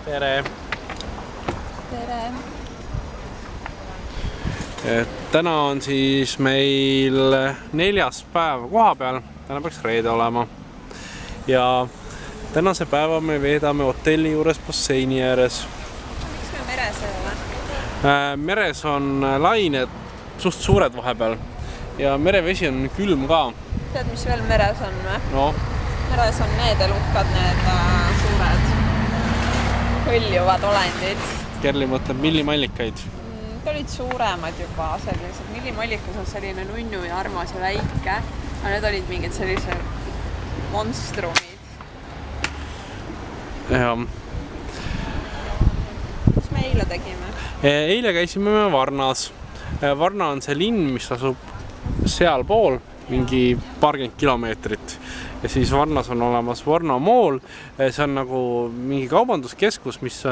Tere! Tere! Täna on siis meil 4. päev koha peal, täna peaks reede olema. Ja tänase päeva me veedame hotelli juures basseini ääres. Miks me meres ei ole? Meres on lained suht suured vahepeal ja merevesi on külm ka. Tead, mis veel meres on või? No. Meres on need elukad, need suured hõljuvad olendid. Kerli mõtleb millimallikaid. Olid suuremad juba sellised. Millimallikus on selline nunnu ja armas ja väike, aga need olid mingid sellised monstrumid. Ja. Mis me eile tegime? Eile käisime me Varnas. Varna on see linn, mis asub sealpool, mingi paarkümmend kilomeetrit. Ja siis Varnas on olemas Varna Mall. See on nagu mingi kaubanduskeskus, mis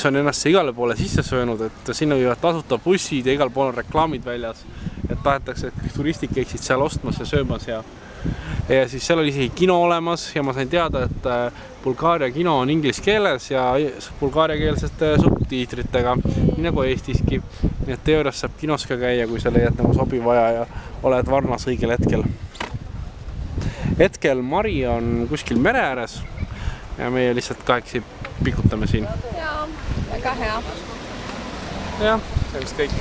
on ennast igale poole sisse söönud, et sinna võivad tasuta bussid ja igal pool on reklaamid väljas. Et tahetakse, et turistid käiksid seal ostmas ja söömas ja siis seal oli isegi kino olemas ja ma sain teada, et Bulgaaria kino on inglise keeles ja bulgaariakeelsete subtiitritega, nii nagu Eestiski. Nii et teoorias saab kinos ka käia, kui sa leiad nagu sobiv aja ja oled Varnas õigel hetkel. Hetkel Mari on kuskil mere ääres ja meie lihtsalt kahekesi pikutame siin. Jaa, väga hea. Jah, see on vist kõik.